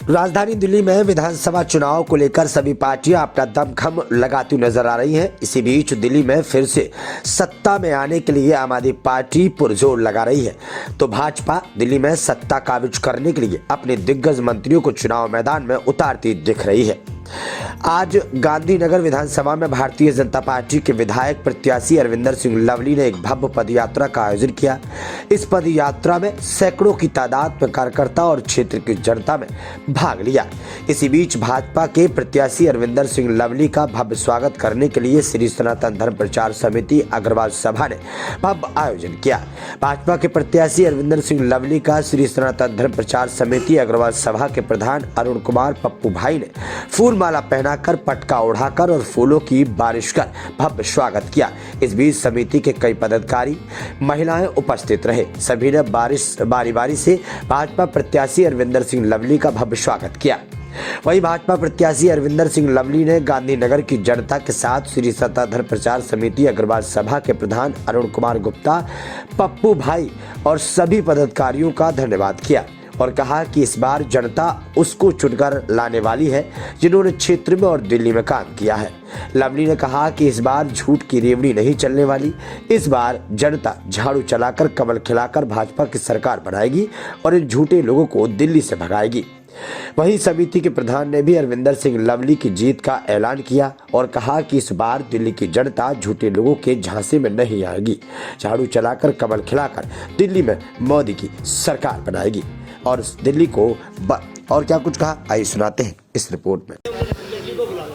राजधानी दिल्ली में विधानसभा चुनाव को लेकर सभी पार्टियां अपना दमखम लगाती नजर आ रही हैं। इसी बीच दिल्ली में फिर से सत्ता में आने के लिए आम आदमी पार्टी पुरजोर लगा रही है, तो भाजपा दिल्ली में सत्ता काबिज करने के लिए अपने दिग्गज मंत्रियों को चुनाव मैदान में उतारती दिख रही है। आज गांधीनगर विधानसभा में भारतीय जनता पार्टी के विधायक प्रत्याशी अरविंदर सिंह लवली ने एक भव्य पदयात्रा का आयोजन किया। इस पदयात्रा में सैकड़ों की तादाद में कार्यकर्ता और क्षेत्र की जनता में भाग लिया। इसी बीच भाजपा के प्रत्याशी अरविंदर सिंह लवली का भव्य स्वागत करने के लिए श्री सनातन धर्म प्रचार समिति अग्रवाल सभा ने भव्य आयोजन किया। भाजपा के प्रत्याशी अरविंदर सिंह लवली का श्री सनातन धर्म प्रचार समिति अग्रवाल सभा के प्रधान अरुण कुमार पप्पू भाई ने फूल माला पहनाकर, पटका उड़ाकर और फूलों की बारिश कर भव्य स्वागत किया। इस बीच समिति के कई पदाधिकारी, महिलाएं उपस्थित रहे। सभी ने बारी बारी से भाजपा प्रत्याशी अरविंदर सिंह लवली का भव्य स्वागत किया। वहीं भाजपा प्रत्याशी अरविंदर सिंह लवली ने गांधीनगर की जनता के साथ श्री सत्ता धर्म प्रचार समिति अग्रवाल सभा के प्रधान अरुण कुमार गुप्ता, पप्पू भाई और सभी पदाधिकारियों का धन्यवाद किया और कहा कि इस बार जनता उसको चुनकर लाने वाली है जिन्होंने क्षेत्र में और दिल्ली में काम किया है। लवली ने कहा कि इस बार झूठ की रेवड़ी नहीं चलने वाली। इस बार जनता झाड़ू चलाकर, कमल खिलाकर भाजपा की सरकार बनाएगी और इन झूठे लोगों को दिल्ली से भगाएगी। वहीं समिति के प्रधान ने भी अरविंदर सिंह लवली की जीत का ऐलान किया और कहा कि इस बार दिल्ली की जनता झूठे लोगों के झांसे में नहीं आएगी। झाड़ू चलाकर, कमल खिलाकर दिल्ली में मोदी की सरकार बनाएगी और दिल्ली को और क्या कुछ कहा, आइए सुनाते हैं इस रिपोर्ट में।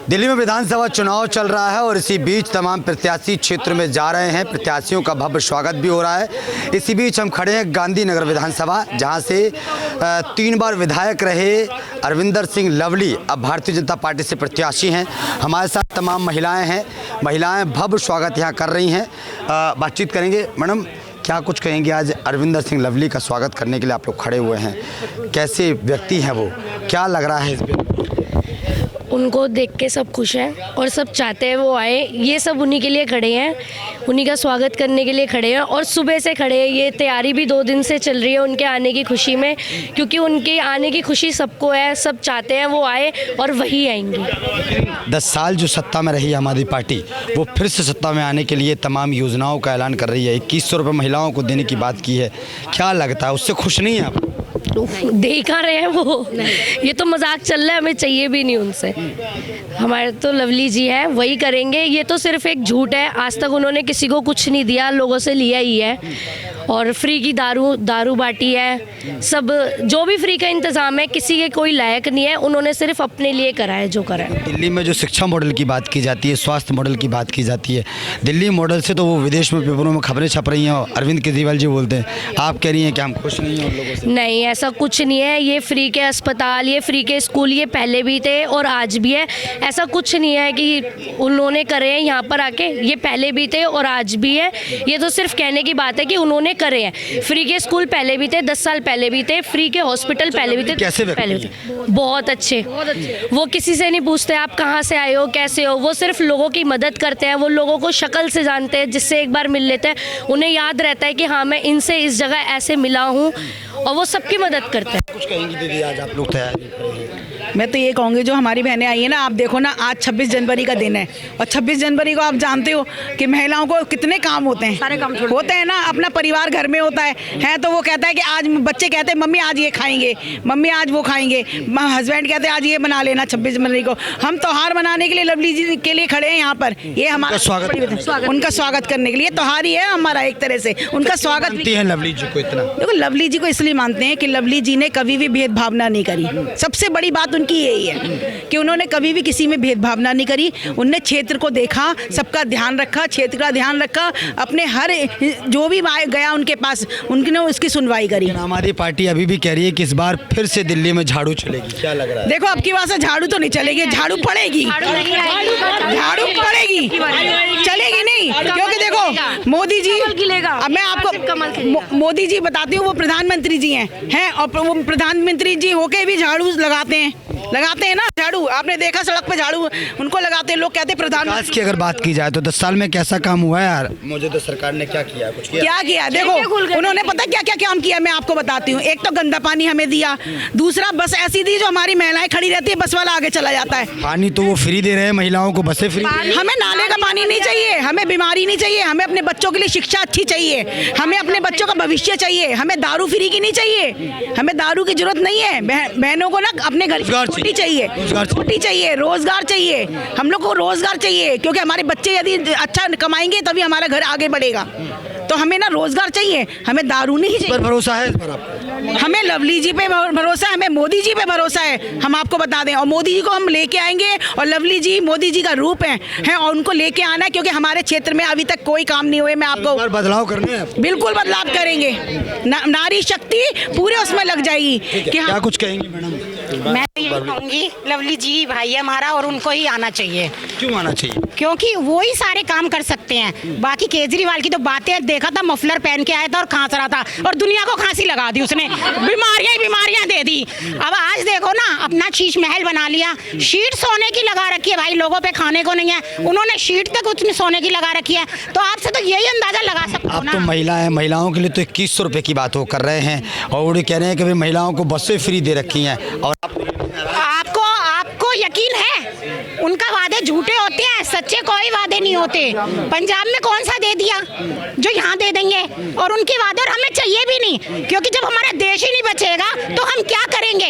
दिल्ली में विधानसभा चुनाव चल रहा है और इसी बीच तमाम प्रत्याशी क्षेत्र में जा रहे हैं। प्रत्याशियों का भव्य स्वागत भी हो रहा है। इसी बीच हम खड़े हैं गांधीनगर विधानसभा, जहां से 3 बार विधायक रहे अरविंदर सिंह लवली अब भारतीय जनता पार्टी से प्रत्याशी हैं। हमारे साथ तमाम महिलाएं हैं। महिलाएं भव्य स्वागत यहाँ कर रही हैं। बातचीत करेंगे। मैडम, क्या कुछ कहेंगे? आज अरविंदर सिंह लवली का स्वागत करने के लिए आप लोग खड़े हुए हैं, कैसे व्यक्ति हैं वो, क्या लग रहा है इसमें? उनको देख के सब खुश हैं और सब चाहते हैं वो आए। ये सब उन्हीं के लिए खड़े हैं, उन्हीं का स्वागत करने के लिए खड़े हैं और सुबह से खड़े हैं। ये तैयारी भी 2 दिन से चल रही है उनके आने की खुशी में, क्योंकि उनके आने की खुशी सबको है। सब चाहते हैं वो आए और वही आएंगे। 10 साल जो सत्ता में रही आम आदमी पार्टी, वो फिर से सत्ता में आने के लिए तमाम योजनाओं का ऐलान कर रही है। 2100 रुपये महिलाओं को देने की बात की है। क्या लगता है, उससे खुश नहीं है आप? देखा रहे हैं वो, ये तो मजाक चल रहा है, हमें चाहिए भी नहीं उनसे। हमारे तो लवली जी हैं, वही करेंगे। ये तो सिर्फ एक झूठ है। आज तक उन्होंने किसी को कुछ नहीं दिया, लोगों से लिया ही है और फ्री की दारू बांटी है। सब जो भी फ्री का इंतज़ाम है, किसी के कोई लायक नहीं है। उन्होंने सिर्फ अपने लिए करा है जो करा है। दिल्ली में जो शिक्षा मॉडल की बात की जाती है, स्वास्थ्य मॉडल की बात की जाती है, दिल्ली मॉडल से तो वो विदेश में पेपरों में खबरें छप रही हैं। अरविंद केजरीवाल जी बोलते हैं, आप कह रही हैं कि हम खुश नहीं हैं उन लोगों से? नहीं, ऐसा कुछ नहीं है। ये फ्री के अस्पताल, ये फ्री के स्कूल, ये पहले भी थे और आज भी है। ऐसा कुछ नहीं है कि उन्होंने करे हैं यहाँ पर आके, ये पहले भी थे और आज भी है। ये तो सिर्फ कहने की बात है कि उन्होंने करे हैं। फ्री के स्कूल पहले भी थे, 10 साल पहले भी थे। फ्री के हॉस्पिटल पहले भी थे। कैसे पहले भी थे? बहुत अच्छे। वो किसी से नहीं पूछते आप कहाँ से आए हो, कैसे हो। वो सिर्फ लोगों की मदद करते हैं। वो लोगों को शक्ल से जानते हैं, जिससे एक बार मिल लेते हैं उन्हें याद रहता है कि हाँ, मैं इनसे इस जगह ऐसे मिला हूँ, और वो सबकी मदद करते हैं। कुछ कहेंगी दीदी, आज आप लोग तैयारी? मैं तो ये कहूँगी, जो हमारी बहनें आई हैं ना, आप देखो ना, आज 26 जनवरी का दिन है और 26 जनवरी को आप जानते हो कि महिलाओं को कितने काम होते हैं। सारे काम होते हैं ना, अपना परिवार घर में होता है तो वो कहता है कि आज बच्चे कहते हैं मम्मी आज ये खाएंगे, मम्मी आज वो खाएंगे, हस्बैंड कहते हैं आज ये बना लेना 26 जनवरी को। हम त्योहार मनाने के लिए लवली जी के लिए खड़े हैं यहाँ पर। ये हमारा स्वागत, उनका स्वागत करने के लिए त्योहार ही है हमारा एक तरह से। उनका स्वागत है लवली जी को इतना। देखो, लवली जी को इसलिए मानते हैं कि लवली जी ने कभी भी भेदभावना नहीं करी। सबसे बड़ी बात उनकी यही है कि उन्होंने कभी भी किसी में भेदभावना नहीं करी। उनने क्षेत्र को देखा, सबका ध्यान रखा, क्षेत्र का ध्यान रखा, अपने हर जो भी गया उनके पास उनने उसकी सुनवाई करी। हमारी पार्टी अभी भी कह रही है कि इस बार फिर से दिल्ली में झाड़ू चलेगी, क्या लग रहा है? देखो, अब की बात से झाड़ू तो नहीं चलेगी, झाड़ू पड़ेगी, झाड़ू पड़ेगी, चलेगी नहीं। क्योंकि देखो मोदी जी, अब मैं आपको मोदी जी बताती हूँ, वो प्रधानमंत्री जी हैं और वो प्रधानमंत्री जी होके भी झाड़ू लगाते हैं। लगाते हैं ना झाड़ू, आपने देखा सड़क पे झाड़ू उनको लगाते हैं, लोग कहते हैं विकास प्रधानमंत्री। की अगर बात की जाए तो 10 साल में कैसा काम हुआ है यार? मुझे तो सरकार ने क्या किया, कुछ किया? क्या किया देखो, उन्होंने पता क्या क्या काम किया, मैं आपको बताती हूँ। एक तो गंदा पानी हमें दिया, दूसरा बस ऐसी दी जो हमारी महिलाएं खड़ी रहती है, बस वाला आगे चला जाता है। पानी तो वो फ्री दे रहे हैं, महिलाओं को बसें फ्री। हमें नाले का पानी नहीं चाहिए, हमें बीमारी नहीं चाहिए, हमें अपने बच्चों के लिए शिक्षा अच्छी चाहिए, हमें अपने बच्चों का भविष्य चाहिए, हमें दारू फ्री की नहीं चाहिए, हमें दारू की जरूरत नहीं है। बहनों को ना अपने घर की रोटी चाहिए, रोटी चाहिए, रोजगार चाहिए, हम लोग को रोजगार चाहिए, क्योंकि हमारे बच्चे यदि अच्छा कमाएंगे तभी हमारा घर आगे बढ़ेगा। तो हमें ना रोजगार चाहिए, हमें दारू नहीं पर चाहिए। भरोसा है इस पर आपको? हमें लवली जी पे भरोसा है, हमें मोदी जी पे भरोसा है, हम आपको बता दें। और मोदी जी को हम लेके आएंगे, और लवली जी मोदी जी का रूप है और उनको लेके आना है, क्योंकि हमारे क्षेत्र में अभी तक कोई काम नहीं हुए। मैं आपको इस बार बदलाव करने हैं आपको? बिल्कुल बदलाव करेंगे, नारी शक्ति पूरे उसमें लग जाएगी कि क्या हम कुछ कहेंगी मैडम? मैं तो यही कहूँगी, लवली जी भाई है हमारा और उनको ही आना चाहिए, क्यों आना चाहिए? क्योंकि वो ही सारे काम कर सकते हैं। बाकी केजरीवाल की तो बातें, देखा था मफलर पहन के आया था और खांस रहा था और दुनिया को खांसी लगा दी उसने, बीमारियां ही बीमारियां दे दी। अब आज देखो ना, अपना शीश महल बना लिया, शीट सोने की लगा रखी है भाई, लोगों पे खाने को नहीं है, उन्होंने शीट तक उसने सोने की लगा रखी है। तो आपसे तो यही अंदाजा लगा सकते हो आप ना। तो महिला है, महिलाओं के लिए तो 2100 रुपये की बात वो कर रहे हैं और वो कह रहे हैं कि भाई महिलाओं को बसें फ्री दे रखी हैं। और आपको आपको यकीन है उनका वादे झूठे होते हैं, सच्चे कोई वादे नहीं होते। पंजाब में कौन सा दे दिया जो यहाँ दे देंगे, और उनके वादे और हमें चाहिए भी नहीं, क्योंकि जब हमारा देश ही नहीं बचेगा तो हम क्या करेंगे?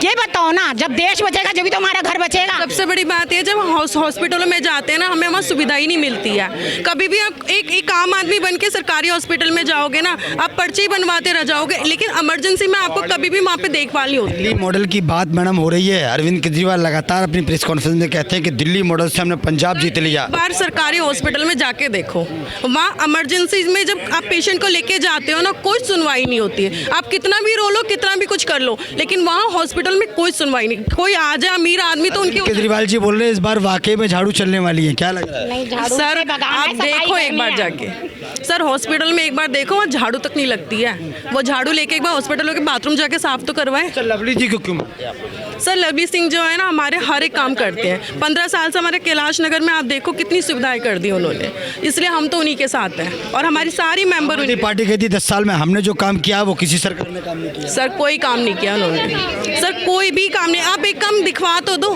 ये बताओ ना, जब देश बचेगा जब भी तो हमारा घर बचेगा। सबसे बड़ी बात है, जब हॉस्पिटलों में जाते हैं ना, हमें वहाँ सुविधा ही नहीं मिलती है। कभी भी आप एक आम आदमी बन के सरकारी हॉस्पिटल में जाओगे ना, आप पर्ची बनवाते रह जाओगे, लेकिन इमरजेंसी में आपको कभी भी वहाँ पे देखभाल नहीं होती। दिल्ली मॉडल की बात मैडम हो रही है। अरविंद केजरीवाल लगातार अपनी प्रेस कॉन्फ्रेंस में कहते हैं कि दिल्ली मॉडल से हमने पंजाब जीत लिया। बाहर सरकारी हॉस्पिटल में जाके देखो, वहाँ इमरजेंसी में जब आप पेशेंट को लेके जाते हो ना, कोई सुनवाई नहीं होती है। आप कितना भी रो लो, कितना भी कुछ कर लो, लेकिन वहाँ हॉस्पिटल में कोई सुनवाई नहीं। कोई आ जाए अमीर आदमी तो उनकी केजरीवाल जी बोल रहे हैं इस बार वाकई में झाड़ू चलने वाली है, क्या लग रहा है? नहीं, झाड़ू सर से भगाना है, आप सफाई देखो एक करनी बार है। जाके, सर हॉस्पिटल में एक बार देखो, वहाँ झाड़ू तक नहीं लगती है। वो झाड़ू लेके एक बार हॉस्पिटलों के बाथरूम जाके साफ तो करवाएं। सर लवली जी को क्यों मानते हैं आप? सर लवली सिंह जो है ना, हमारे हर एक काम करते हैं। 15 साल से हमारे कैलाश नगर में आप देखो कितनी सुविधाएं कर दी उन्होंने, इसलिए हम तो उन्हीं के साथ हैं और हमारी सारी मेंबर उनकी पार्टी कहती 10 साल में हमने जो काम किया वो किसी सरकार ने काम नहीं किया। सर कोई काम नहीं किया उन्होंने, सर कोई भी काम नहीं। आप एक काम दिखवा तो दो,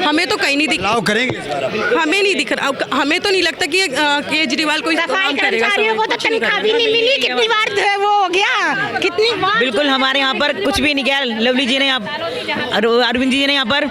हमें तो कहीं नहीं दिख, बदलाव करेंगे इस बार आप? हमें नहीं दिख रहा, हमें तो नहीं लगता कि केजरीवाल कोई सफाई काम करेगा। कर्मचारियों को तो तनख्वाह भी नहीं मिली, कितनी बार वो हो गया, कितनी बार। बिल्कुल हमारे यहाँ पर कुछ भी नहीं किया लवली जी ने, अरविंद जी ने यहाँ पर।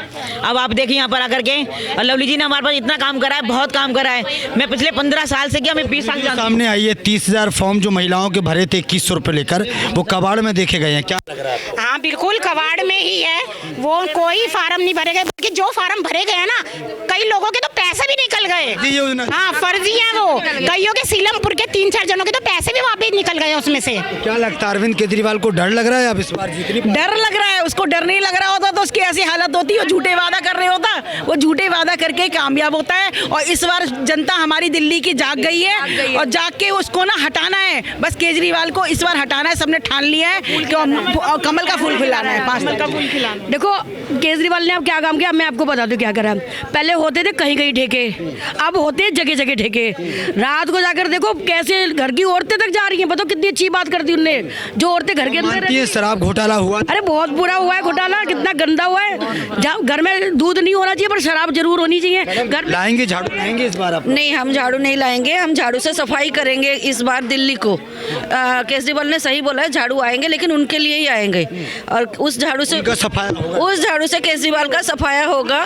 अब आप देखिए यहाँ पर आकर के, और लवली जी ने हमारे पास इतना काम करा है, बहुत काम करा है। मैं पिछले 15 साल से किया, मैं 20 साल जानती हूँ। सामने आई है 30,000 फॉर्म जो महिलाओं के भरे थे 2100 रुपये लेकर, वो कबाड़ में देखे गए हैं, क्या लग रहा है? हाँ बिल्कुल कबाड़ में ही है वो, कोई फार्म नहीं भरे गए, बल्कि जो फार्म भरे गए हैं ना, कई लोगों के तो पैसे भी निकल गए। ये योजना हाँ फर्जी है वो, कईयों के सीलमपुर के 3-4 जनों के तो पैसे भी वापस निकल गए उसमें से। क्या लगता है अरविंद केजरीवाल को डर लग रहा है अब इस बार जीतने? डर लग रहा है, उसको डर नहीं लग रहा होता तो उसकी ऐसी हालत होती है, वो झूठे वादा कर रहे होता, वो झूठे वादा करके कामयाब होता है। और इस बार जनता हमारी दिल्ली की जाग गई है और जाग के उसको ना हटाना है, बस केजरीवाल को इस बार हटाना है। सबने ठान लिया है कि कमल का फूल खिलाना है, 5 का फूल खिलाना। देखो केजरीवाल ने अब क्या काम किया, मैं आपको बता दूं क्या करा। पहले होते थे कहीं कहीं ठेके, अब होते हैं जगह जगह ठेके। रात को जाकर देखो कैसे घर की औरतें तक जा रही हैं, बताओ कितनी अच्छी बात कर दी उनने, जो औरतें घर के अंदर मानती है शराब घोटाला हुआ? अरे बहुत बुरा हुआ है घोटाला, कितना गंदा हुआ है। घर में दूध नहीं होना चाहिए पर शराब जरूर होनी चाहिए। घर लाएंगे झाड़ू लाएंगे इस बार आप? नहीं, हम झाड़ू नहीं लाएंगे, हम झाड़ू से सफाई करेंगे इस बार दिल्ली को। केजरीवाल ने सही बोला है, झाड़ू आएंगे लेकिन उनके लिए ही आएंगे, और उस झाड़ू से केजरीवाल का सफाया होगा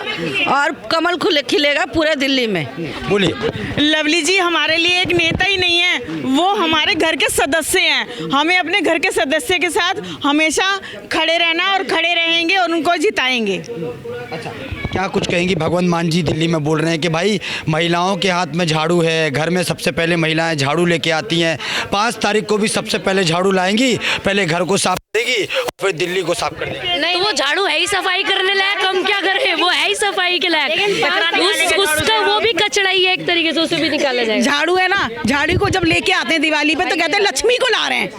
और कमल खिलेगा पूरे दिल्ली में। बोलिए। लवली जी हमारे लिए एक नेता ही नहीं है, वो हमारे घर के सदस्य हैं। हमें अपने घर के सदस्य के साथ हमेशा खड़े रहना और खड़े रहेंगे और उनको जिताएंगे। अच्छा, क्या कुछ कहेंगी? भगवंत मान जी दिल्ली में बोल रहे हैं कि भाई महिलाओं के हाथ में झाड़ू है, घर में सबसे पहले महिलाएं झाड़ू लेके आती हैं, 5 तारीख को भी सबसे पहले झाड़ू लाएंगी, पहले घर को साफ करेगी जाएगी और फिर दिल्ली को साफ कर देगी। नहीं, तो वो झाड़ू है ही सफाई करने लायक, हम क्या करें, वो है ही सफाई के लायक, उसका वो भी कचरा ही है एक तरीके से, उसे भी निकाला जाएगा। झाड़ू है ना, झाड़ू को जब लेके आते हैं दिवाली पे तो कहते हैं लक्ष्मी को ला रहे हैं,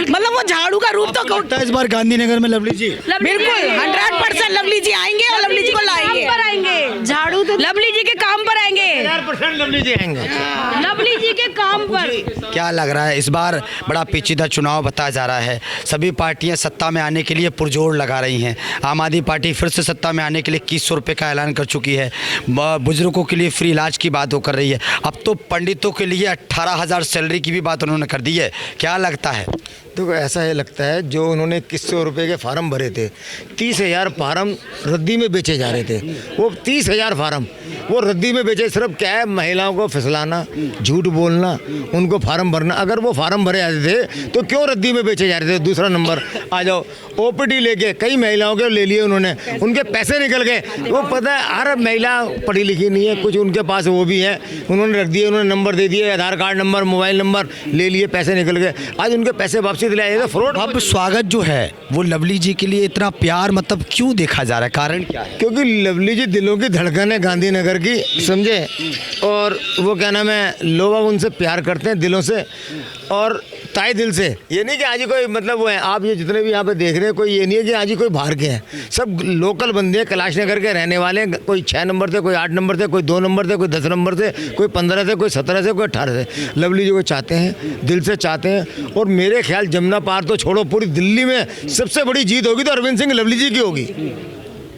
मतलब वो झाड़ू का रूप तो इस बार गांधीनगर में लवली जी बिल्कुल 100% लवली जी आएंगे और लवली जी को लाएंगे। झाड़ू तो लवली जी के काम पर आएंगे, 100% लवली जी आएंगे, लवली जी के काम पर। क्या लग रहा है इस बार बड़ा पेचीदा चुनाव बताया जा रहा है, सभी पार्टियां सत्ता में आने के लिए पुरजोर लगा रही हैं। आम आदमी पार्टी फिर से सत्ता में आने के लिए 2100 रुपये का ऐलान कर चुकी है, बुजुर्गों के लिए फ्री इलाज की बात वो कर रही है, अब तो पंडितों के लिए 18,000 सैलरी की भी बात उन्होंने कर दी है। क्या लगता है? तो ऐसा है लगता है जो उन्होंने 2100 रुपये के फार्म भरे थे, 30,000 फार्म रद्दी में बेचे जा रहे थे, वो 30,000 फार्म वो रद्दी में बेचे। सिर्फ क्या है, महिलाओं को फिसलाना, झूठ बोलना, उनको फार्म भरना। अगर वो फार्म भरे जाते थे तो क्यों रद्दी में बेचे जा रहे थे? दूसरा नंबर आ जाओ, ओपीडी लेके कई महिलाओं के ले लिए उन्होंने, उनके पैसे निकल गए। वो पता है हर महिला पढ़ी लिखी नहीं है, कुछ उनके पास वो भी है, उन्होंने रख दिए, उन्होंने नंबर दे दिए, आधार कार्ड नंबर, मोबाइल नंबर ले लिए, पैसे निकल गए। आज उनके पैसे वापसी दिलाए तो फ्रॉड। अब स्वागत जो है वो लवली जी के लिए इतना प्यार मतलब क्यों देखा जा रहा है, कारण क्या है? क्योंकि लवली जी दिलों की धड़कन है गांधीनगर की, समझे, और वो क्या नाम है, लोग उनसे प्यार करते हैं दिलों से और ताए दिल से। ये नहीं कि आज ही कोई मतलब वो है, आप ये जितने भी यहाँ पे देख रहे हैं, कोई ये नहीं है कि आज ही कोई बाहर के हैं, सब लोकल बंदे हैं, कैलाश नगर के रहने वाले हैं। कोई 6 नंबर थे, कोई 8 नंबर थे, कोई 2 नंबर थे, कोई 10 नंबर थे, कोई 15 थे, कोई 17 थे, कोई 18 थे। लवली जी को चाहते हैं, दिल से चाहते हैं। और मेरे ख्याल जमुना पार तो छोड़ो, पूरी दिल्ली में सबसे बड़ी जीत होगी तो अरविंद सिंह लवली जी की होगी।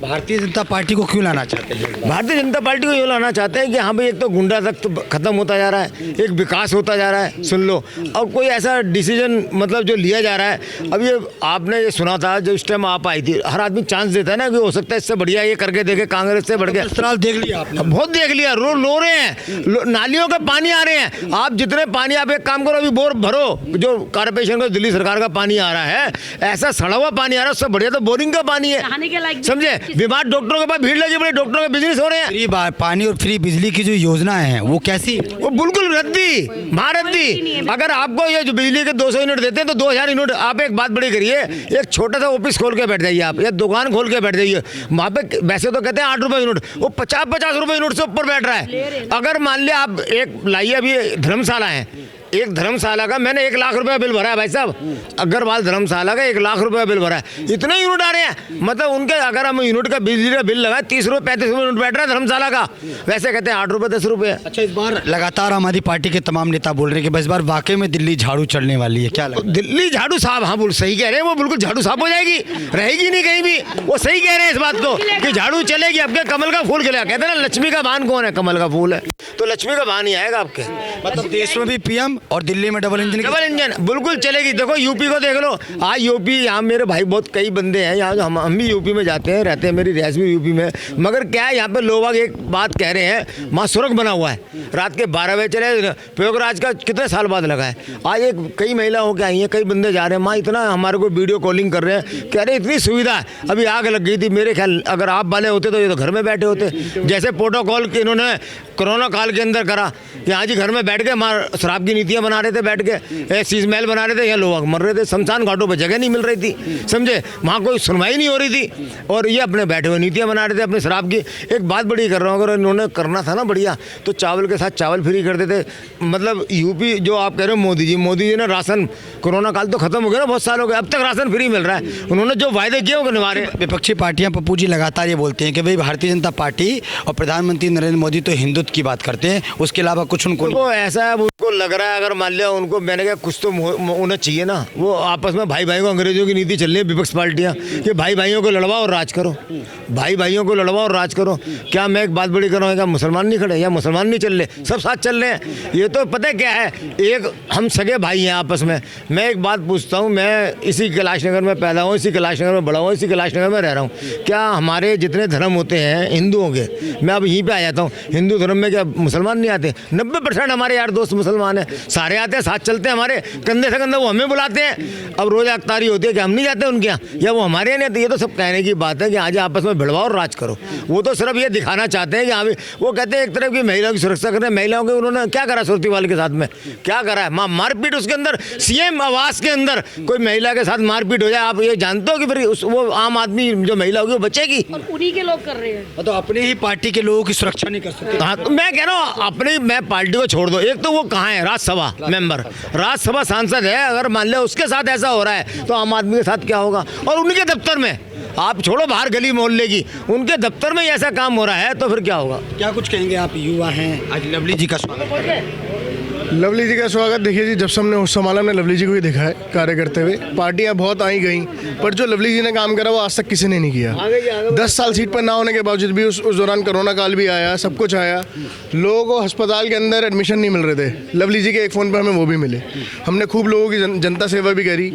भारतीय जनता पार्टी को क्यों लाना चाहते हैं? भारतीय जनता पार्टी को ये लाना चाहते हैं कि हाँ भाई, एक तो गुंडा तक तो खत्म होता जा रहा है, एक विकास होता जा रहा है, सुन लो। और कोई ऐसा डिसीजन मतलब जो लिया जा रहा है, अब ये आपने ये सुना था जो इस टाइम आप आई थी, हर आदमी चांस देता है ना कि हो सकता है इससे बढ़िया ये करके देखे, कांग्रेस से बढ़ गया। देख लिया आपने? बहुत देख लिया, रो रहे हैं, नालियों का पानी आ रहे हैं। आप जितने पानी, आप एक काम करो, अभी बोर भरो, जो कॉर्पोरेशन को दिल्ली सरकार का पानी आ रहा है, ऐसा सड़ा हुआ पानी आ रहा है, उससे बढ़िया तो बोरिंग का पानी है, समझे। बीमार डॉक्टरों के पास भीड़ लगी पड़ी, डॉक्टरों के बिजनेस हो रहे हैं। फ्री पानी और फ्री बिजली की जो योजना है वो कैसी? वो बिल्कुल रद्दी, महारद्दी। अगर आपको ये जो बिजली के 200 यूनिट देते हैं तो 2000 यूनिट। आप एक बात बड़ी करिए, एक छोटा सा ऑफिस खोल के बैठ जाइए आप, या दुकान खोल के बैठ जाइए, वहाँ पे वैसे तो कहते हैं 8 रुपये यूनिट, वो 50-50 रुपये यूनिट से ऊपर बैठ रहा है। अगर मान लिया आप एक लाइए, अभी धर्मशाला है, एक धर्मशाला का मैंने 1 लाख रुपया बिल भरा है भाई साहब, अग्रवाल धर्मशाला का 1 लाख रुपया बिल भरा है। इतने यूनिट आ रहे हैं, मतलब उनके अगर हम यूनिट का बिजली का बिल लगाए 30 रुपये 35 रुपये यूनिट बैठ रहा है धर्मशाला का, वैसे कहते हैं 8 रुपये 10 रुपये। अच्छा, इस बार लगातार हमारी पार्टी के तमाम नेता बोल रहे हैं कि इस बार वाकई में दिल्ली झाड़ू चढ़ने वाली है, क्या लगता है? दिल्ली झाड़ू साहब, हाँ बोल सही कह रहे हैं, वो बिल्कुल झाड़ू साहब हो जाएगी, रहेगी नहीं कहीं भी। वो सही कह रहे हैं इस बात को कि झाड़ू चलेगी। आपके कमल का फूल खिलेगा, कहते हैं ना लक्ष्मी का बान कौन है, कमल का फूल है, तो लक्ष्मी का बान ही आएगा आपके। मतलब देश में भी पीएम और दिल्ली में डबल इंजन बिल्कुल चलेगी। देखो यूपी को देख लो, आज यूपी, यहाँ मेरे भाई बहुत कई बंदे हैं यहाँ, हम भी यूपी में जाते हैं, रहते हैं, मेरी रिहाइश भी यूपी में। मगर क्या है, यहाँ पे लोग एक बात कह रहे हैं, वहाँ सुरंग बना हुआ है, रात के 12 बजे चले, प्रयागराज का कितने साल बाद लगा है। आज एक कई महिला होकर आई हैं, कई बंदे जा रहे हैं, माँ इतना हमारे को वीडियो कॉलिंग कर रहे हैं, कह रहे इतनी सुविधा है। अभी आग लग गई थी, मेरे ख्याल अगर आप वाले होते तो ये तो घर में बैठे होते, जैसे प्रोटोकॉल इन्होंने कोरोना काल के अंदर करा कि आज ही घर में बैठ के हमारे शराब की नीतियाँ बना रहे थे, बैठ के सीज महल बना रहे थे, यहाँ लोग मर रहे थे, शमशान घाटों पर जगह नहीं मिल रही थी, समझे, वहाँ कोई सुनवाई नहीं हो रही थी, और ये अपने बैठे हुए नीतियाँ बना रहे थे अपने शराब की। एक बात बड़ी कर रहा हूँ, अगर इन्होंने करना था ना बढ़िया, तो चावल के साथ चावल फ्री कर देते। मतलब यूपी जो आप कह रहे हो, मोदी जी ने राशन, कोरोना काल तो खत्म हो गया ना, बहुत साल हो गए, अब तक राशन फ्री मिल रहा है। उन्होंने जो वायदे किए वो निभा रहे हैं। विपक्षी पार्टियां पप्पू जी लगातार ये बोलते हैं कि भाई भारतीय जनता पार्टी और प्रधानमंत्री नरेंद्र मोदी तो हिंदुत्व की बात करते हैं, उसके अलावा कुछ उनको ऐसा है, उनको लग रहा है, अगर मान लिया उनको, मैंने कहा कुछ तो उन्हें चाहिए ना, वो आपस में भाई भाई को, अंग्रेजों की नीति चल रही है विपक्ष पार्टियां कि भाई भाइयों को लड़वाओ और राज करो, भाई भाइयों को लड़वाओ और राज करो। क्या मैं एक बात बड़ी कर रहा हूँ, क्या मुसलमान नहीं खड़े या मुसलमान नहीं चल रहे, सब साथ चल रहे हैं। ये तो पता है क्या है, एक हम सगे भाई हैं आपस में। मैं एक बात पूछता हूँ, मैं इसी कैलाश नगर में पैदा हूँ, इसी कैलाश नगर में बड़ा हूँ, इसी कैलाश नगर में रह रहा हूँ। क्या हमारे जितने धर्म होते हैं हिंदुओं के, मैं अब यहीं पर आ जाता हूँ, हिंदू धर्म में क्या मुसलमान नहीं आते? 90% हमारे यार दोस्त मुसलमान हैं, सारे आते हैं, साथ चलते हैं हमारे, कंधे से कंधा वो हमें बुलाते हैं। अब रोज़ अख्तारी होती है कि हम नहीं जाते उनके यहाँ या वो हमारे यहाँ नहीं आते। ये तो सब कहने की बात है कि आज आपस में भिड़वाओ और राज करो। वो तो सिर्फ ये दिखाना चाहते हैं कि हाँ, वो कहते हैं एक तरफ की महिलाओं की सुरक्षा कर रहे हैं। महिलाओं के उन्होंने क्या करा सुरतीवाल के साथ में, क्या करा है? मारपीट उसके अंदर, सीएम आवास के अंदर कोई महिला के साथ मारपीट हो जाए, आप ये जानते हो कि फिर वो आम आदमी जो महिला होगी वो बचेगी? और उन्हीं के लोग कर रहे हैं। तो अपने ही पार्टी के लोगों की सुरक्षा नहीं कर सकते। हाँ, तो मैं कह रहा हूँ अपनी, मैं पार्टी को छोड़ दो, एक तो वो कहाँ है राज्यसभा मेंबर, राज्यसभा सांसद है, अगर मान लिया उसके साथ ऐसा हो रहा है तो आम आदमी के साथ क्या होगा? और उनके दफ्तर में, आप छोड़ो बाहर गली मोहल्ले की, उनके दफ्तर में ही ऐसा काम हो रहा है तो फिर क्या होगा? क्या कुछ कहेंगे? आप युवा हैं, आज लवली जी का स्वागत। लवली जी का स्वागत देखिए जी, जब से हमने उस संभाला हमने लवली जी को ही देखा है कार्य करते हुए। पार्टियां बहुत आई गई, पर जो लवली जी ने काम करा वो आज तक किसी ने नहीं किया। 10 साल सीट पर ना होने के बावजूद भी उस दौरान कोरोना काल भी आया, सब कुछ आया, लोगों को अस्पताल के अंदर एडमिशन नहीं मिल रहे थे, लवली जी के एक फ़ोन पर हमें वो भी मिले। हमने खूब लोगों की जनता सेवा भी करी।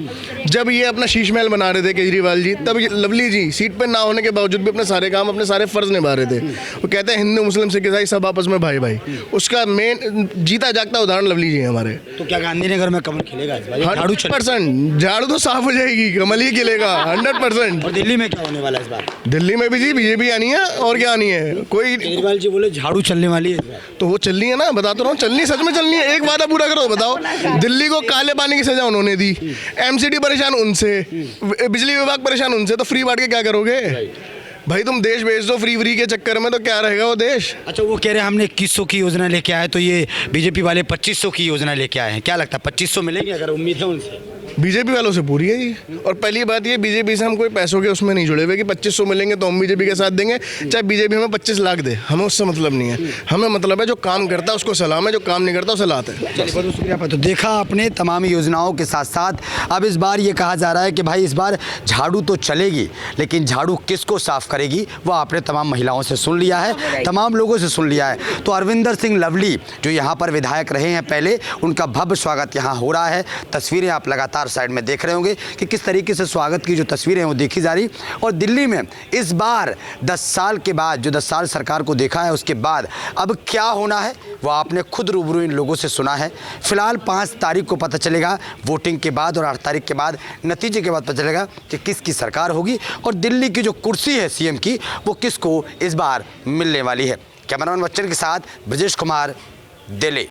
जब ये अपना शीश महल बना रहे थे केजरीवाल जी, तब लवली जी सीट पर ना होने के बावजूद भी अपने सारे काम, अपने सारे फ़र्ज निभा रहे थे। वो कहते हैं हिंदू मुस्लिम सिख ईसाई सब आपस में भाई भाई, उसका मेन जीता जागता उदाहरण लवली जी हैं हमारे। तो क्या गांधीनगर में कमल खिलेगा इस बार? 100% झाड़ू तो साफ हो जाएगी, कमल ही खिलेगा 100%। और दिल्ली में क्या होने वाला है इस बार? दिल्ली में भी जी बीजेपी आनी है, और क्या आनी है? कोई केजरीवाल जी बोले झाड़ू चलने वाली है इस बार। तो वो चलनी है ना, बताता रहा हूँ, चलनी सच में चलनी है। एक वादा पूरा करो, बताओ। दिल्ली को काले पानी की सजा उन्होंने दी, एमसीडी परेशान उनसे, बिजली विभाग परेशान उनसे, तो फ्री बांट के क्या करोगे भाई? तुम देश बेच दो फ्री के चक्कर में, तो क्या रहेगा वो देश? अच्छा, वो कह रहे हैं हमने 2100 की योजना लेके आए, तो ये बीजेपी वाले 2500 की योजना लेके आए हैं। क्या लगता है 2500 मिलेंगे? अगर उम्मीद है उनसे? बीजेपी वालों से पूरी है जी। और पहली बात ये, बीजेपी से हम कोई पैसों के उसमें नहीं जुड़े हुए कि 2500 मिलेंगे तो हम बीजेपी के साथ देंगे, चाहे बीजेपी हमें 25 लाख दे, हमें उससे मतलब नहीं है। हमें मतलब है जो काम करता है उसको सलाम है, जो काम नहीं करता उसे लात है। चलिए, बहुत शुक्रिया। तो देखा आपने तमाम योजनाओं के साथ साथ अब इस बार ये कहा जा रहा है कि भाई इस बार झाड़ू तो चलेगी, लेकिन झाड़ू किसको साफ करेगी वो आपने तमाम महिलाओं से सुन लिया है, तमाम लोगों से सुन लिया है। तो अरविंदर सिंह लवली जो यहाँ पर विधायक रहे हैं पहले, उनका भव्य स्वागत यहाँ हो रहा है। तस्वीरें आप लगातार साइड में देख रहे होंगे कि किस तरीके से स्वागत की जो तस्वीरें हैं वो देखी जा रही। और दिल्ली में इस बार 10 साल के बाद, जो 10 साल सरकार को देखा है, उसके बाद अब क्या होना है वो आपने खुद रूबरू इन लोगों से सुना है। फिलहाल 5 तारीख को पता चलेगा वोटिंग के बाद, और 8 तारीख के बाद नतीजे के बाद पता चलेगा कि किसकी सरकार होगी और दिल्ली की जो कुर्सी है सीएम की वो किसको इस बार मिलने वाली है। कैमरामैन बच्चन के साथ ब्रजेश कुमार, दिल्ली।